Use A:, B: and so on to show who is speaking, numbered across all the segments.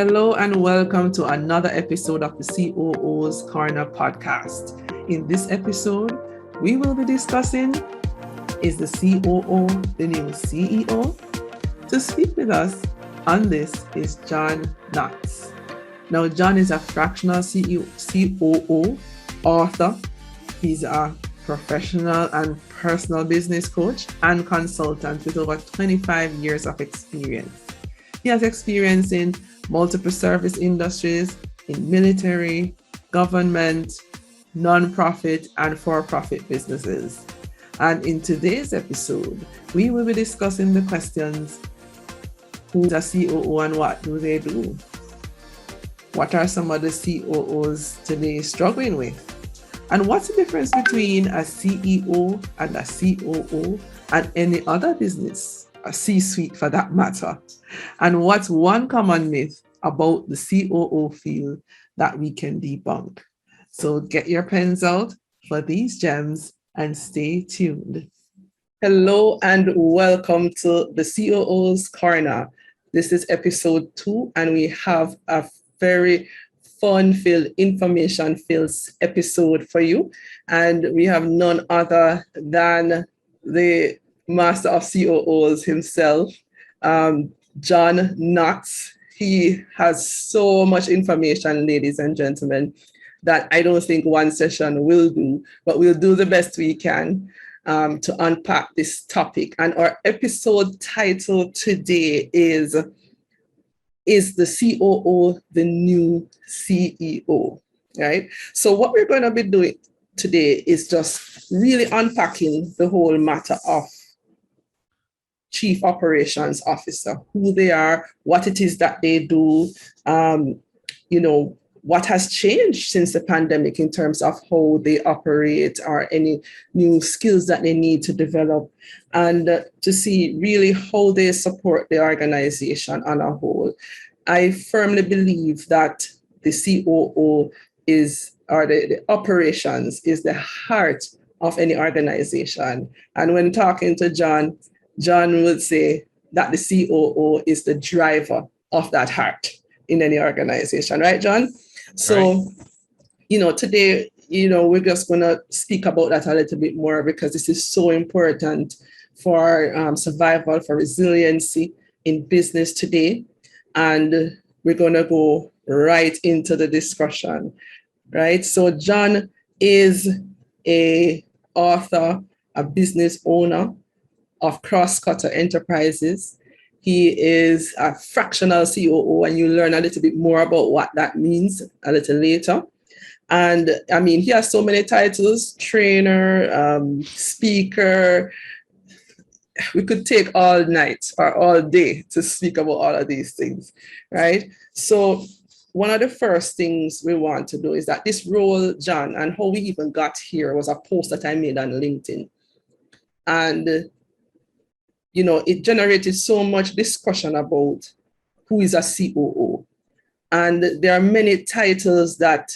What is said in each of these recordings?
A: Hello and welcome to another episode of the COO's Corner podcast. In this episode, we will be discussing, is the COO the new CEO? To speak with us on this is John Knotts. Now, John is a fractional COO, author. He's a professional and personal business coach and consultant with over 25 years of experience. He has experience in multiple service industries, in military, government, non-profit, and for-profit businesses. And in today's episode, we will be discussing the questions: who's a COO and what do they do? What are some of the COOs today struggling with? And what's the difference between a CEO and a COO and any other business, a C-suite for that matter? And what's one common myth about the COO field that we can debunk? So get your pens out for these gems and stay tuned. Hello and welcome to the COO's Corner. This is episode 2 and we have a very fun-filled, information-filled episode for you. And we have none other than the master of COOs himself, John Knotts. He has so much information, ladies and gentlemen, that I don't think one session will do, but we'll do the best we can to unpack this topic. And our episode title today is the COO the new CEO, right? So what we're going to be doing today is just really unpacking the whole matter of Chief Operations Officer, who they are, what it is that they do, what has changed since the pandemic in terms of how they operate or any new skills that they need to develop, and to see really how they support the organization on a whole. I firmly believe that the COO or the operations is the heart of any organization. And when talking to John would say that the COO is the driver of that heart in any organization, right, John? So, right. Today, we're just going to speak about that a little bit more because this is so important for survival, for resiliency in business today. And we're going to go right into the discussion, right? So John is an author, a business owner of Crosscutter Enterprises. He is a fractional COO, and you'll learn a little bit more about what that means a little later. And I mean, he has so many titles: trainer, speaker. We could take all night or all day to speak about all of these things, right? So one of the first things we want to do is that this role, John, and how we even got here was a post that I made on LinkedIn. And it generated so much discussion about who is a COO. And there are many titles that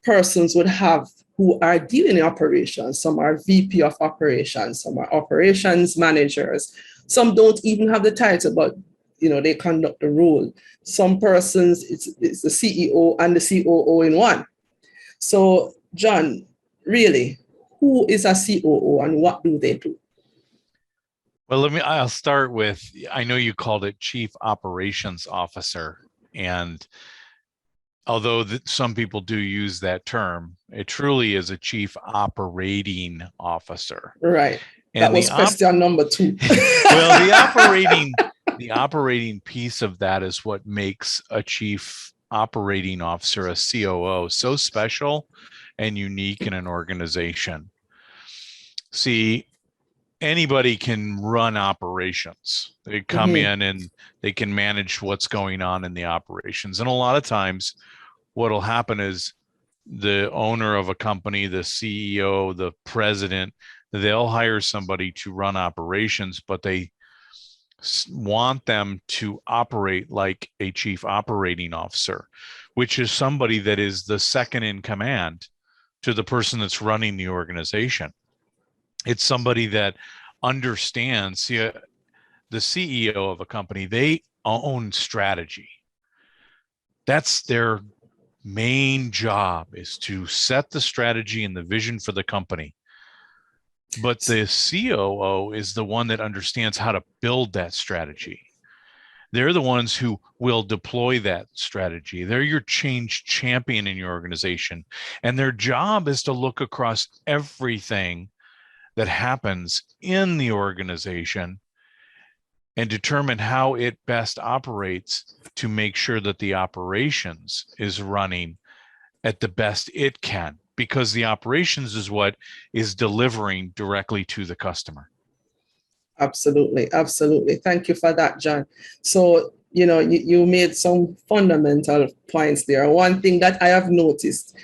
A: persons would have who are dealing in operations. Some are VP of operations, some are operations managers. Some don't even have the title, but they conduct the role. Some persons, it's the CEO and the COO in one. So, John, really, who is a COO and what do they do?
B: Well, I'll start with, I know you called it Chief Operations Officer, and although some people do use that term, it truly is a Chief Operating Officer.
A: Right. And that was question number 2.
B: Well, the operating piece of that is what makes a Chief Operating Officer, a COO, so special and unique in an organization. See, anybody can run operations. They come in and they can manage what's going on in the operations. And a lot of times what'll happen is the owner of a company, the CEO, the president, they'll hire somebody to run operations, but they want them to operate like a chief operating officer, which is somebody that is the second in command to the person that's running the organization. It's somebody that understands. See, the CEO of a company, they own strategy. That's their main job, is to set the strategy and the vision for the company. But the COO is the one that understands how to build that strategy. They're the ones who will deploy that strategy. They're your change champion in your organization. And their job is to look across everything that happens in the organization and determine how it best operates to make sure that the operations is running at the best it can, because the operations is what is delivering directly to the customer.
A: Absolutely, absolutely. Thank you for that, John. So, you made some fundamental points there. One thing that I have noticed,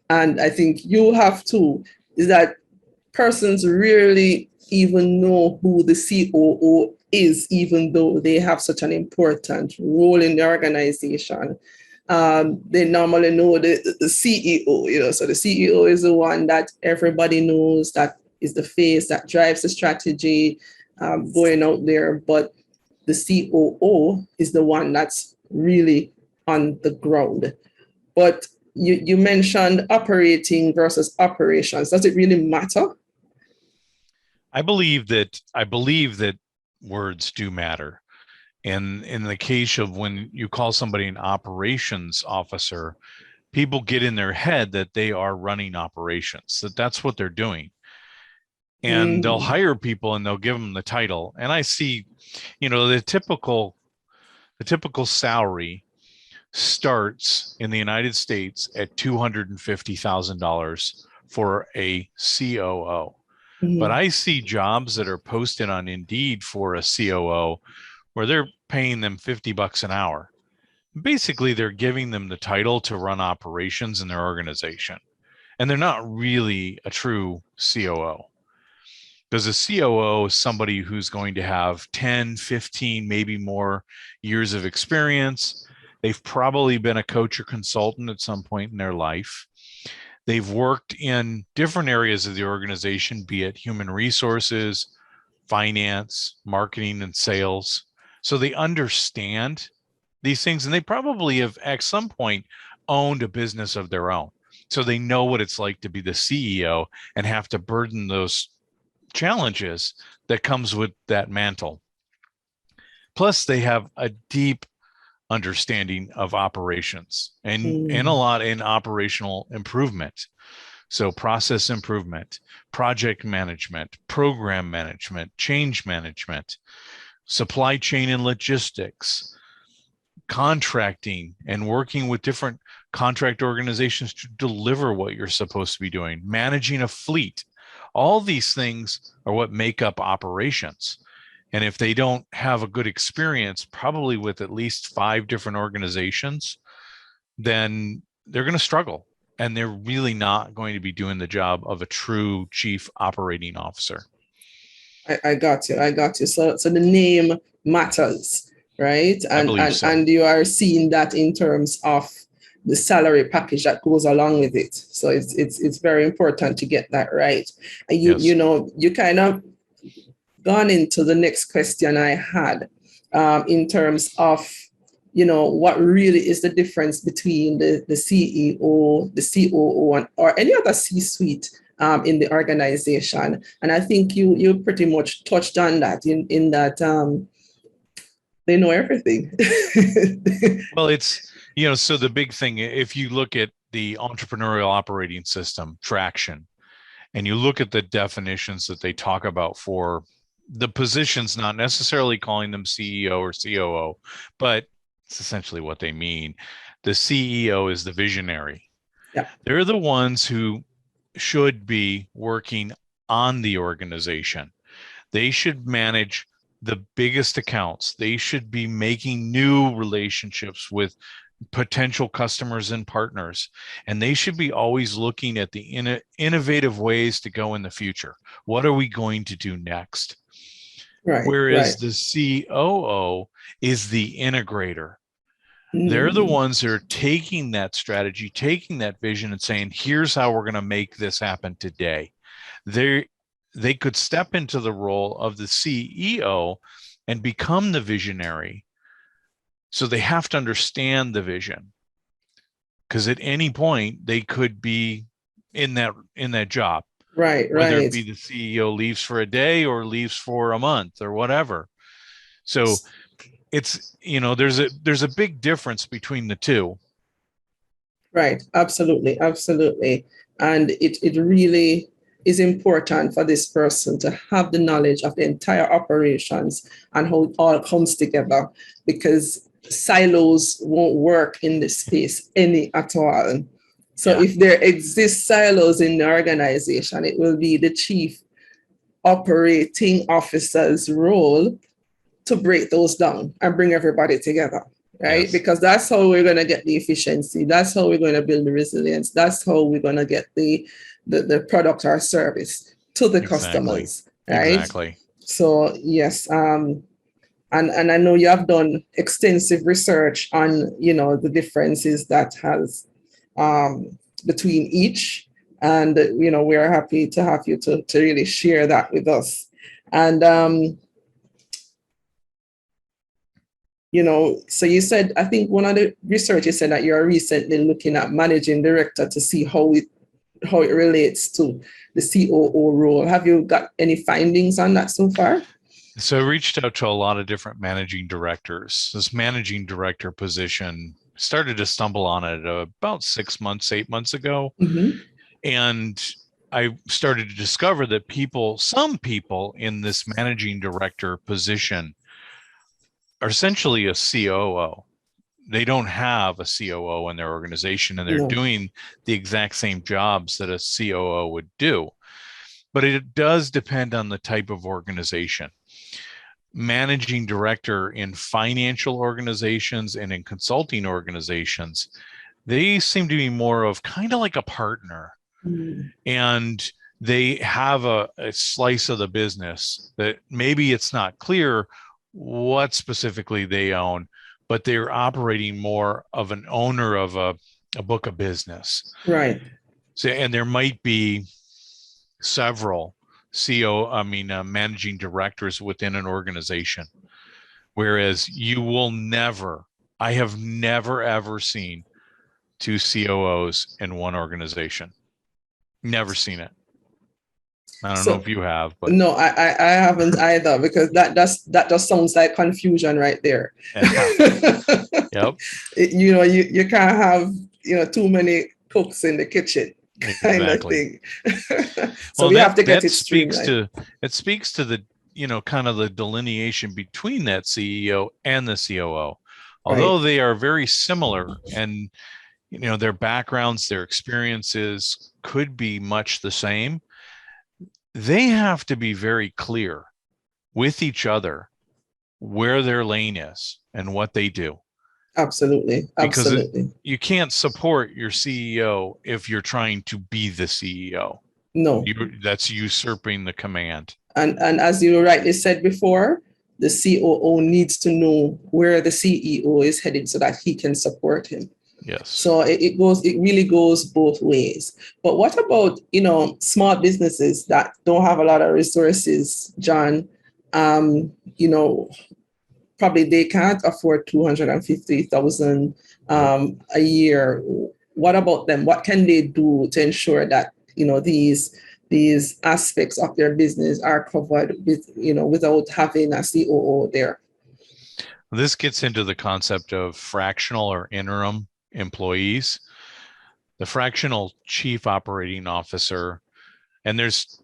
A: and I think you have too, is that persons rarely even know who the COO is, even though they have such an important role in the organization. They normally know the CEO, so the CEO is the one that everybody knows, that is the face that drives the strategy going out there. But the COO is the one that's really on the ground. But you mentioned operating versus operations. Does it really matter?
B: I believe that words do matter. And in the case of when you call somebody an operations officer, people get in their head that they are running operations, that's what they're doing. And they'll hire people and they'll give them the title. And I see, the typical salary starts in the United States at $250,000 for a COO. But I see jobs that are posted on Indeed for a COO where they're paying them $50 an hour. Basically, they're giving them the title to run operations in their organization. And they're not really a true COO. Because a COO is somebody who's going to have 10, 15, maybe more years of experience. They've probably been a coach or consultant at some point in their life. They've worked in different areas of the organization, be it human resources, finance, marketing, and sales. So they understand these things, and they probably have at some point owned a business of their own. So they know what it's like to be the CEO and have to burden those challenges that comes with that mantle. Plus, they have a deep understanding of operations and a lot in operational improvement. So process improvement, project management, program management, change management, supply chain and logistics, contracting, and working with different contract organizations to deliver what you're supposed to be doing, managing a fleet. All these things are what make up operations. And if they don't have a good experience, probably with at least 5 different organizations, then they're going to struggle. And they're really not going to be doing the job of a true chief operating officer.
A: I got you. I got you. So the name matters, right?
B: I believe so.
A: And you are seeing that in terms of the salary package that goes along with it. So it's very important to get that right. And you kind of gone into the next question I had in terms of what really is the difference between the CEO, the COO, or any other C-suite in the organization. And I think you pretty much touched on that in that they know everything.
B: Well, it's, so the big thing, if you look at the entrepreneurial operating system, traction, and you look at the definitions that they talk about for the positions, not necessarily calling them CEO or COO, but it's essentially what they mean. The CEO is the visionary.
A: Yeah.
B: They're the ones who should be working on the organization. They should manage the biggest accounts. They should be making new relationships with potential customers and partners. And they should be always looking at the innovative ways to go in the future. What are we going to do next?
A: Right.
B: Whereas the COO is the integrator. They're the ones that are taking that strategy, taking that vision and saying, here's how we're going to make this happen today. They could step into the role of the CEO and become the visionary. So they have to understand the vision. because at any point they could be in that job,
A: Right,
B: whether it
A: right.
B: be the CEO leaves for a day or leaves for a month or whatever. So it's, there's a big difference between the two.
A: Right, absolutely, absolutely. And it really is important for this person to have the knowledge of the entire operations and how it all comes together, because silos won't work in this space any at all. So
B: Yeah.
A: if there exist silos in the organization, it will be the chief operating officer's role to break those down and bring everybody together, right?
B: Yes.
A: Because that's how we're going to get the efficiency. That's how we're going to build the resilience. That's how we're going to get the product or service to the
B: Exactly.
A: customers, right?
B: Exactly.
A: So yes, and I know you have done extensive research on the differences that has between each, and we are happy to have you to really share that with us. And so you said, I think one of the research you said that you're recently looking at managing director to see how it relates to the COO role. Have you got any findings on that so far?
B: So I reached out to a lot of different managing directors. This managing director position, started to stumble on it about 6 months, 8 months ago.
A: Mm-hmm.
B: And I started to discover that some people in this managing director position are essentially a COO. They don't have a COO in their organization, and they're
A: No.
B: doing the exact same jobs that a COO would do. But it does depend on the type of organization. Managing director in financial organizations and in consulting organizations, they seem to be more of kind of like a partner.
A: Mm.
B: And they have a slice of the business that maybe it's not clear what specifically they own, but they're operating more of an owner of a book of business.
A: Right.
B: So, and there might be several managing directors within an organization, whereas I have never ever seen two COOs in one organization. Never seen it. I don't know if you have, but
A: no, I haven't either, because that just sounds like confusion right there.
B: yeah. Yep.
A: You can't have too many cooks in the kitchen, kind of
B: Exactly.
A: thing. So
B: Well,
A: we have to get it
B: speaks
A: streamlined.
B: to the kind of the delineation between that CEO and the COO. Although
A: Right.
B: they are very similar, and their backgrounds, their experiences could be much the same, they have to be very clear with each other where their lane is and what they do.
A: Absolutely.
B: Because
A: Absolutely.
B: you can't support your CEO if you're trying to be the CEO.
A: No.
B: That's usurping the command.
A: And as you rightly said before, the COO needs to know where the CEO is headed so that he can support him.
B: Yes.
A: So it really goes both ways. But what about, small businesses that don't have a lot of resources, John? Probably they can't afford 250,000 a year. What about them? What can they do to ensure that, these aspects of their business are covered without having a COO there?
B: This gets into the concept of fractional or interim employees. The fractional chief operating officer, and there's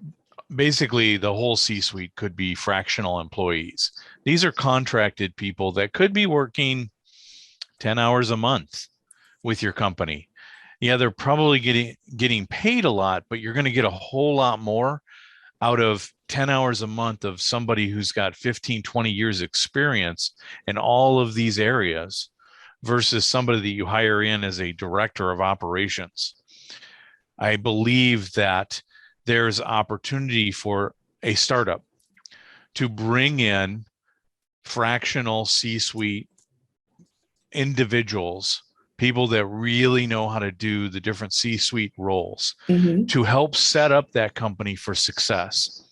B: basically the whole C-suite could be fractional employees. These are contracted people that could be working 10 hours a month with your company. Yeah, they're probably getting paid a lot, but you're going to get a whole lot more out of 10 hours a month of somebody who's got 15, 20 years experience in all of these areas versus somebody that you hire in as a director of operations. I believe that there's opportunity for a startup to bring in fractional C-suite individuals, people that really know how to do the different C-suite roles,
A: Mm-hmm.
B: to help set up that company for success.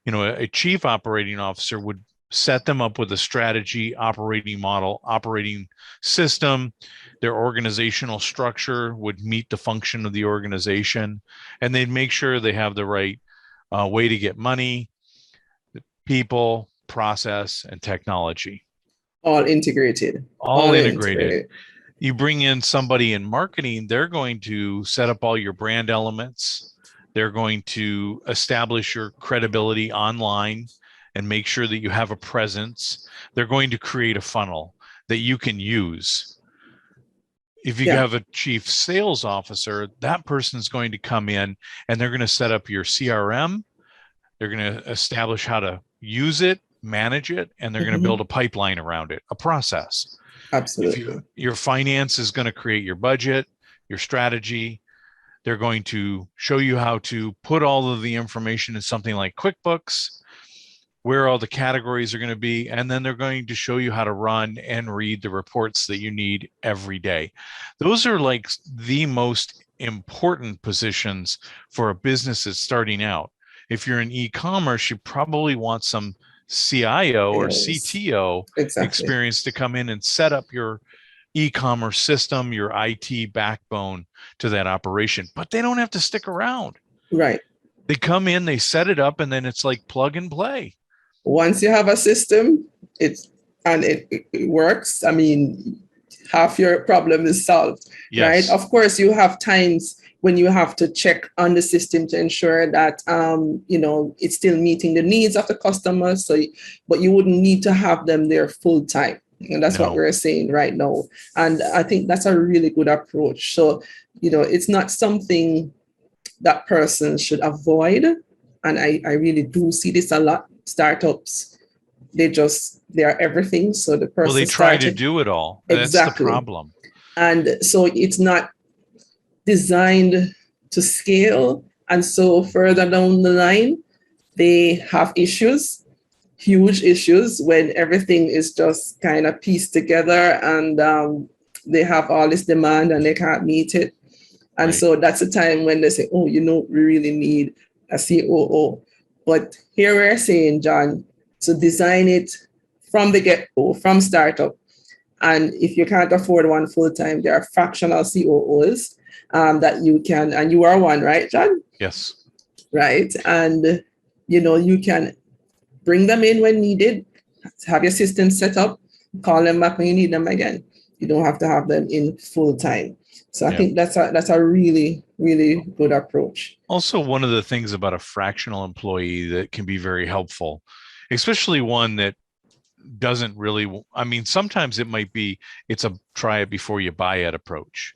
B: A chief operating officer would set them up with a strategy, operating model, operating system. Their organizational structure would meet the function of the organization, and they'd make sure they have the right way to get money, people, process, and technology.
A: All integrated.
B: All integrated. You bring in somebody in marketing, they're going to set up all your brand elements. They're going to establish your credibility online and make sure that you have a presence. They're going to create a funnel that you can use. If you have a chief sales officer, that person's going to come in and they're going to set up your CRM. They're going to establish how to use it, manage it, and they're going to build a pipeline around it, a process.
A: Absolutely.
B: Your finance is going to create your budget, your strategy. They're going to show you how to put all of the information in something like QuickBooks, where all the categories are going to be, and then they're going to show you how to run and read the reports that you need every day. Those are like the most important positions for a business that's starting out. If you're in e-commerce, you probably want some CIO or CTO experience to come in and set up your e-commerce system, your IT backbone to that operation. But they don't have to stick around.
A: Right.
B: They come in, they set it up, and then it's like plug and play.
A: Once you have a system, it works. I mean, half your problem is solved, right? Of course, you have times when you have to check on the system to ensure that, it's still meeting the needs of the customer. So, but you wouldn't need to have them there full time. And that's what we're saying right now. And I think that's a really good approach. So, it's not something that person should avoid. And I really do see this a lot. Startups, they are everything. So the person
B: they try to do it all. Exactly. That's the problem.
A: And so it's not designed to scale. And so further down the line, they have issues, huge issues, when everything is just kind of pieced together and they have all this demand and they can't meet it. And so that's the time when they say, we really need a COO. But here we're saying, John, to design it from the get-go, from startup. And if you can't afford one full-time, there are fractional COOs that you can, and you are one, right, John?
B: Yes.
A: Right. And, you can bring them in when needed, have your system set up, call them back when you need them again. You don't have to have them in full-time. So I think that's a really, really good approach. Also,
B: one of the things about a fractional employee that can be very helpful, especially one that doesn't really, sometimes it might be, it's a try it before you buy it approach.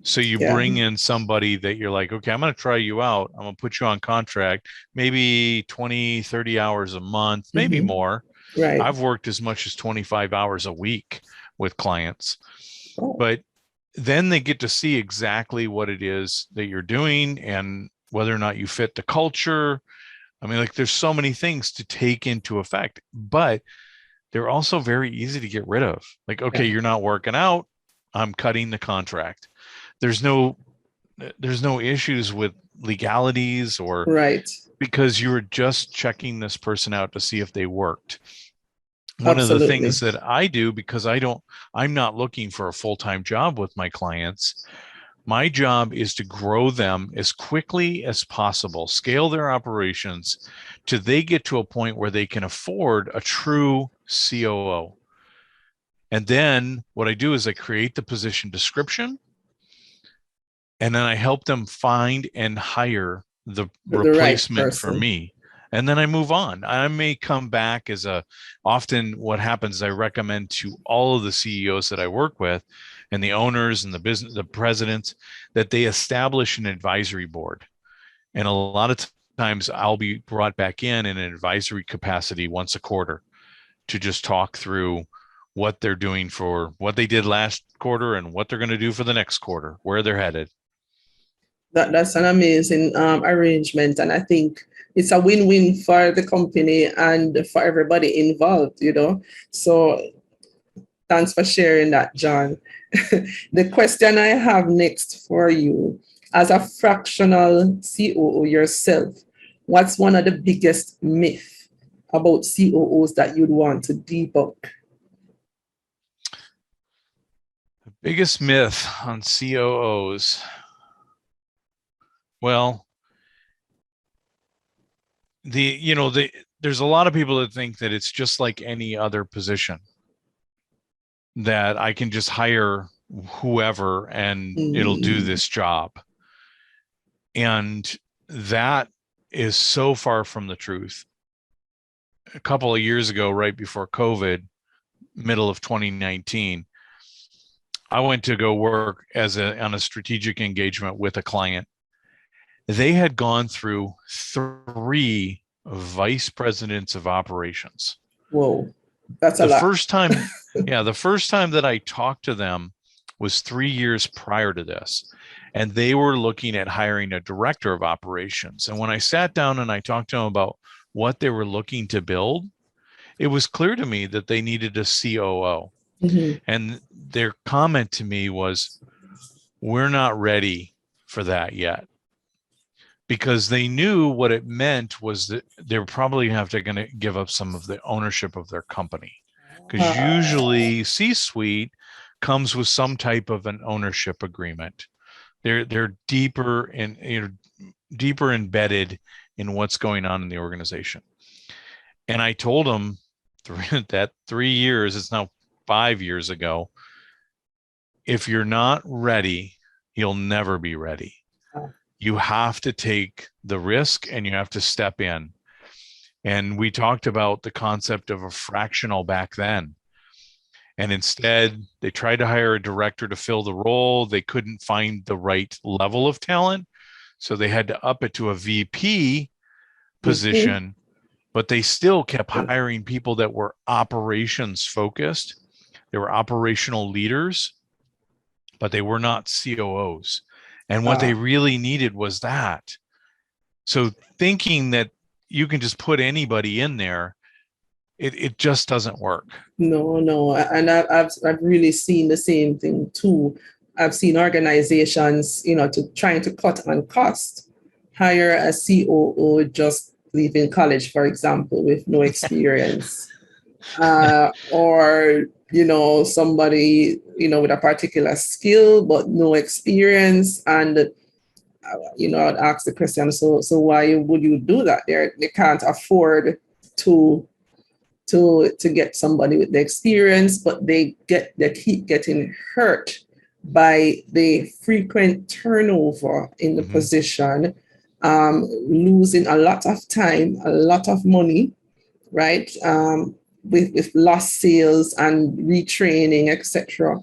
B: So you bring in somebody that you're like, okay, I'm going to try you out. I'm going to put you on contract, maybe 20, 30 hours a month, maybe more.
A: Right.
B: I've worked as much as 25 hours a week with clients, but then they get to see exactly what it is that you're doing and whether or not you fit the culture. There's so many things to take into effect, but they're also very easy to get rid of. You're not working out, I'm cutting the contract. There's no issues with legalities or because you were just checking this person out to see if they worked. One of the things that I do, because I'm not looking for a full-time job with my clients. My job is to grow them as quickly as possible, scale their operations till they get to a point where they can afford a true COO. And then what I do is I create the position description, and then I help them find and hire the replacement for me. And then I move on. I may come back often what happens is I recommend to all of the CEOs that I work with and the owners and the presidents that they establish an advisory board. And a lot of times I'll be brought back in an advisory capacity once a quarter to just talk through what they're doing for what they did last quarter and what they're going to do for the next quarter, where they're headed.
A: That's an amazing arrangement. And I think it's a win-win for the company and for everybody involved, So thanks for sharing that, John. The question I have next for you, as a fractional COO yourself, what's one of the biggest myths about COOs that you'd want to debunk?
B: The biggest myth on COOs. Well, there's a lot of people that think that it's just like any other position, that I can just hire whoever and it'll do this job. And that is so far from the truth. A couple of years ago, right before COVID, middle of 2019, I went to go work on a strategic engagement with a client. They had gone through 3 vice presidents of operations.
A: Whoa, that's a lot.
B: The first time that I talked to them was 3 years prior to this. And they were looking at hiring a director of operations. And when I sat down and I talked to them about what they were looking to build, it was clear to me that they needed a COO. And their comment to me was, we're not ready for that yet. Because they knew what it meant was that they were probably going to give up some of the ownership of their company. Because usually C-suite comes with some type of an ownership agreement. They're deeper embedded in what's going on in the organization. And I told them that 3 years, it's now 5 years ago, if you're not ready, you'll never be ready. You have to take the risk and you have to step in. And we talked about the concept of a fractional back then. And instead, they tried to hire a director to fill the role. They couldn't find the right level of talent. So they had to up it to a VP position, but they still kept hiring people that were operations focused. They were operational leaders, but they were not COOs. And what they really needed was that. So thinking that you can just put anybody in there, it just doesn't work.
A: No. And I've really seen the same thing too. I've seen organizations, trying to cut on cost, hire a COO just leaving college, for example, with no experience. Or somebody with a particular skill but no experience, and I'd ask the question, so why would you do that? They can't afford to get somebody with the experience, but they keep getting hurt by the frequent turnover in the position, losing a lot of time, a lot of money, right? With lost sales and retraining, etc.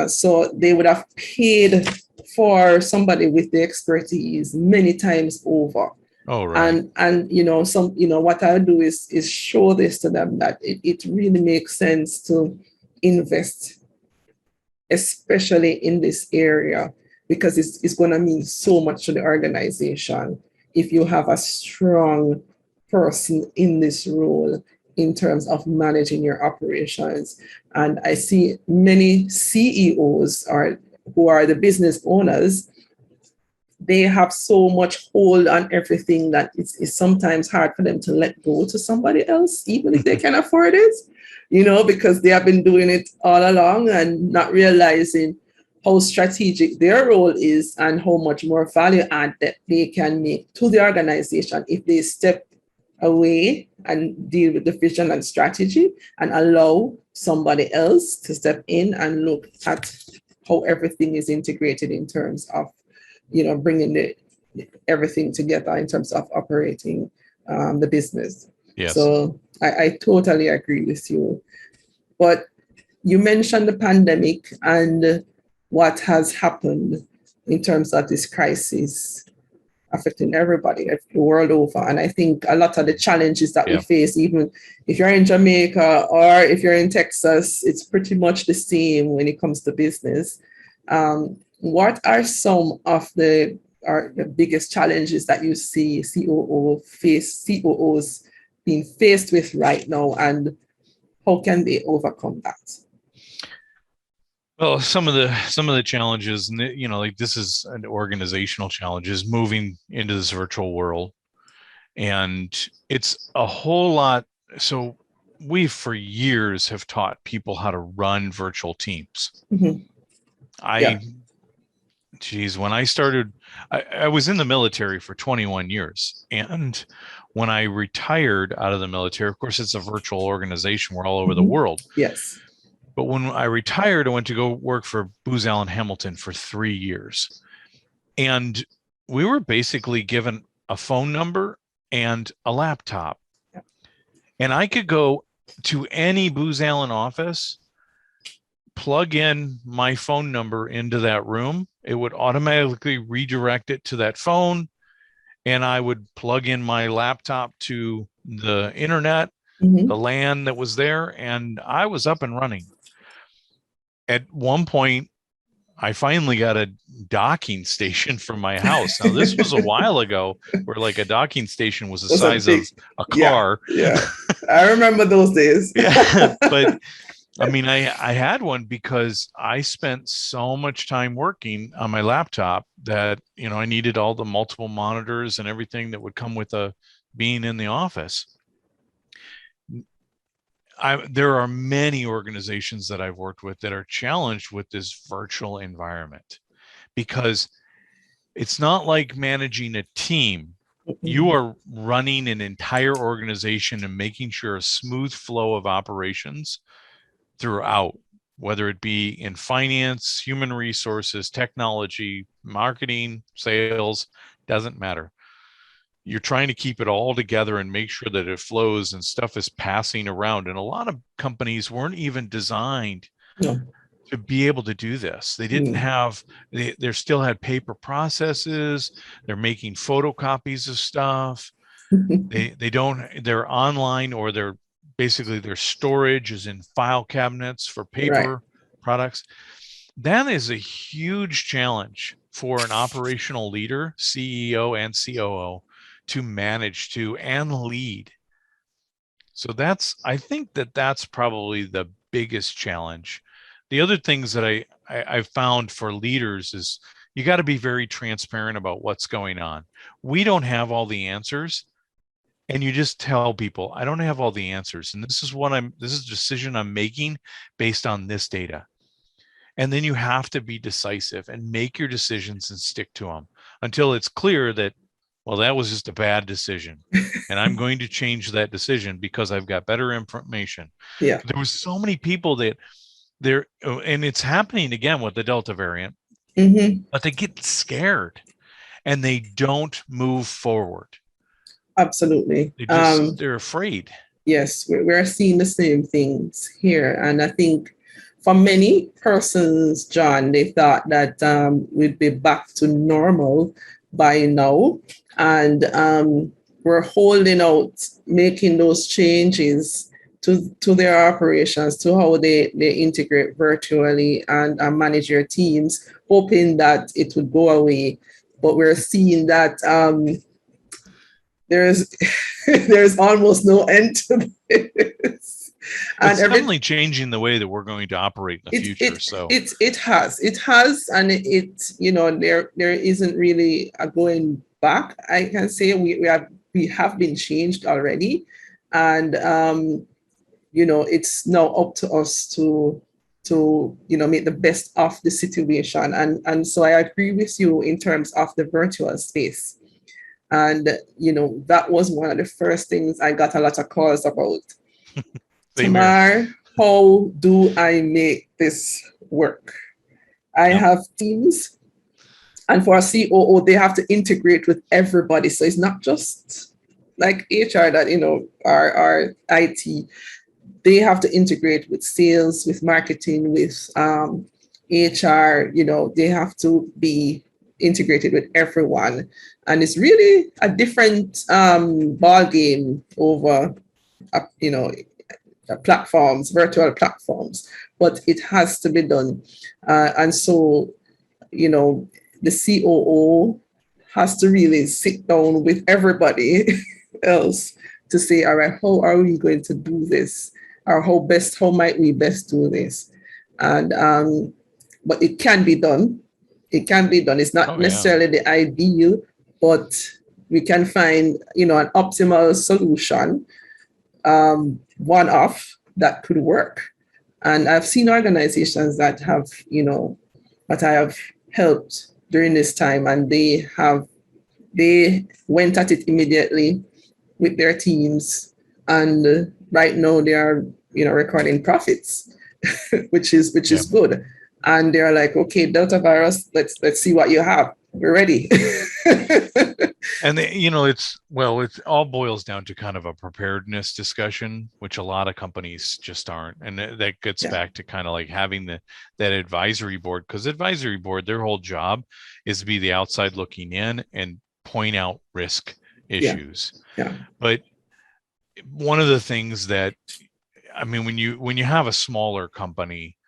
A: So they would have paid for somebody with the expertise many times over.
B: Oh, right.
A: And what I do is show this to them, that it really makes sense to invest, especially in this area, because it's going to mean so much to the organization if you have a strong person in this role in terms of managing your operations. And I see many CEOs who are the business owners, they have so much hold on everything that it's sometimes hard for them to let go to somebody else, even if they can afford it, because they have been doing it all along and not realizing how strategic their role is and how much more value add that they can make to the organization if they step away and deal with the vision and strategy and allow somebody else to step in and look at how everything is integrated in terms of bringing everything together in terms of operating the business.
B: Yes.
A: So I totally agree with you. But you mentioned the pandemic and what has happened in terms of this crisis affecting everybody the world over. And I think a lot of the challenges that we face, even if you're in Jamaica or if you're in Texas, it's pretty much the same when it comes to business. What are some of the biggest challenges that you see COOs being faced with right now, and how can they overcome that?
B: Well, some of the challenges, and this is an organizational challenge, is moving into this virtual world, and it's a whole lot so we for years have taught people how to run virtual teams.
A: Mhm. Yeah.
B: When I started, I was in the military for 21 years. And when I retired out of the military, of course, it's a virtual organization. We're all over the
A: Mhm.
B: world.
A: Yes.
B: But when I retired, I went to go work for Booz Allen Hamilton for 3 years. And we were basically given a phone number and a laptop. And I could go to any Booz Allen office, plug in my phone number into that room. It would automatically redirect it to that phone. And I would plug in my laptop to the internet,
A: Mhm.
B: the LAN that was there, and I was up and running. At one point, I finally got a docking station from my house. Now, this was a while ago where like a docking station was the
A: That's a
B: size
A: big,
B: of a
A: yeah,
B: car.
A: yeah. I remember those days.
B: Yeah. But I mean, I had one because I spent so much time working on my laptop that, I needed all the multiple monitors and everything that would come with being in the office. There are many organizations that I've worked with that are challenged with this virtual environment because it's not like managing a team. You
A: Mhm.
B: are running an entire organization and making sure a smooth flow of operations throughout, whether it be in finance, human resources, technology, marketing, sales, doesn't matter. You're trying to keep it all together and make sure that it flows and stuff is passing around. And a lot of companies weren't even designed
A: No.
B: to be able to do this. They didn't have, they still had paper processes. They're making photocopies of stuff. They don't, they're online, or they're basically their storage is in file cabinets for
A: Right.
B: paper products. That is a huge challenge for an operational leader, CEO and COO, to manage to and lead. So I think that's probably the biggest challenge. The other things that I've found for leaders is you got to be very transparent about what's going on. We don't have all the answers, and you just tell people, I don't have all the answers, and this is a decision I'm making based on this data. And then you have to be decisive and make your decisions and stick to them until it's clear that, well, that was just a bad decision. And I'm going to change that decision because I've got better information.
A: Yeah.
B: There was so many people that and it's happening again with the Delta variant,
A: Hmm.
B: but they get scared and they don't move forward.
A: Absolutely.
B: They're afraid.
A: Yes, we're seeing the same things here. And I think for many persons, John, they thought that we'd be back to normal by now. And we're holding out, making those changes to their operations, to how they integrate virtually and manage your teams, hoping that it would go away. But we're seeing that there's there's almost no end to this. And
B: It's
A: every
B: definitely changing the way that we're going to operate in the
A: it
B: future.
A: it
B: So
A: it has, and there isn't really a going back. I can say we have been changed already, and it's now up to us to make the best of the situation. And so I agree with you in terms of the virtual space. And, that was one of the first things I got a lot of calls about.
B: same here.
A: Tamar, how do I make this work? I
B: Yep.
A: have teams, and for a COO, they have to integrate with everybody. So it's not just like HR that, our IT. They have to integrate with sales, with marketing, with HR. They have to be integrated with everyone, and it's really a different ball game over, platforms, virtual platforms. But it has to be done, and so the COO has to really sit down with everybody else to say, all right, how are we going to do this? Or how might we best do this? And but it can be done. It can be done. It's not
B: Oh yeah.
A: necessarily the ideal, but we can find, an optimal solution one-off that could work. And I've seen organizations that have, that I have helped during this time, and they went at it immediately with their teams, and right now they are, recording profits, which is good. And they're like, okay, Delta virus, let's see what you have. We're ready.
B: And it all boils down to kind of a preparedness discussion, which a lot of companies just aren't. And that gets back to kind of like having that advisory board, because advisory board, their whole job is to be the outside looking in and point out risk issues. But one of the things that, I mean, when you have a smaller company,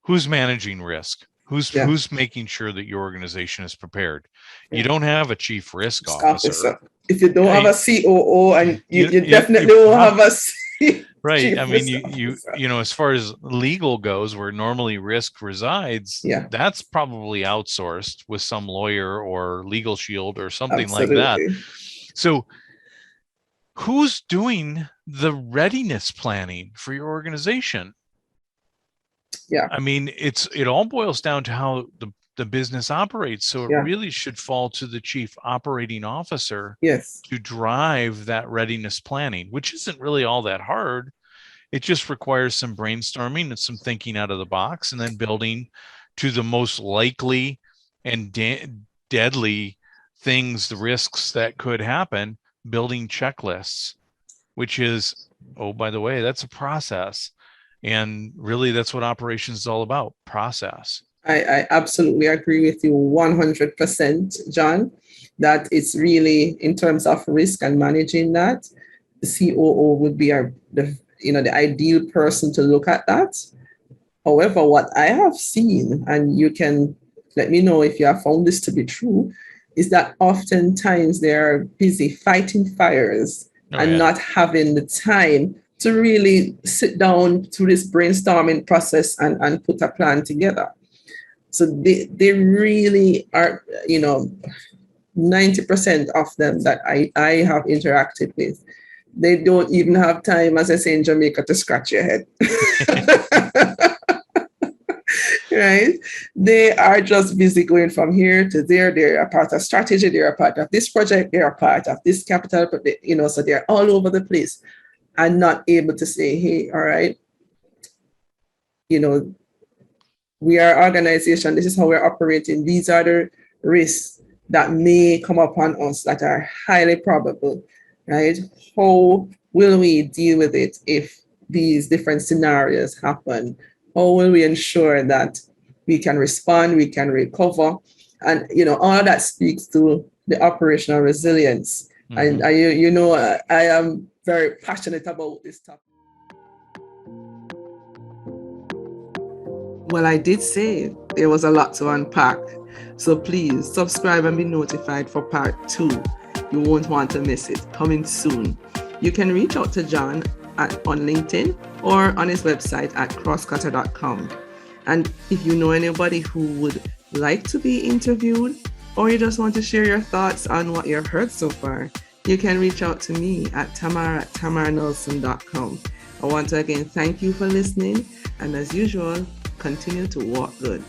B: who's managing risk? Who's making sure that your organization is prepared? You don't have a chief risk officer.
A: If you don't have a COO, and you definitely won't have a
B: right. I mean, you know, as far as legal goes, where normally risk resides, that's probably outsourced with some lawyer or legal shield or something like that. So who's doing the readiness planning for your organization? I mean, it all boils down to how the business operates. So it really should fall to the chief operating officer to drive that readiness planning, which isn't really all that hard. It just requires some brainstorming and some thinking out of the box, and then building to the most likely and deadly things, the risks that could happen, building checklists, which is, oh, by the way, that's a process. And really, that's what operations is all about, process.
A: I absolutely agree with you 100%, John, that it's really, in terms of risk and managing that, the COO would be the ideal person to look at that. However, what I have seen, and you can let me know if you have found this to be true, is that oftentimes they're busy fighting fires not having the time to really sit down through this brainstorming process and put a plan together. So they really are, 90% of them that I have interacted with, they don't even have time, as I say in Jamaica, to scratch your head. Right? They are just busy going from here to there. They're a part of strategy. They're a part of this project. They're a part of this capital, so they're all over the place and not able to say, hey, all right, we are an organization. This is how we're operating. These are the risks that may come upon us that are highly probable, right? How will we deal with it if these different scenarios happen? How will we ensure that we can respond, we can recover? And, all of that speaks to the operational resilience. Mm-hmm. And, I am very passionate about this topic. Well, I did say there was a lot to unpack. So please subscribe and be notified for part 2. You won't want to miss it. Coming soon. You can reach out to John on LinkedIn or on his website at crosscutter.com. And if you know anybody who would like to be interviewed, or you just want to share your thoughts on what you've heard so far, you can reach out to me at tamara@tamaranelson.com. I want to again thank you for listening, and as usual, continue to walk good.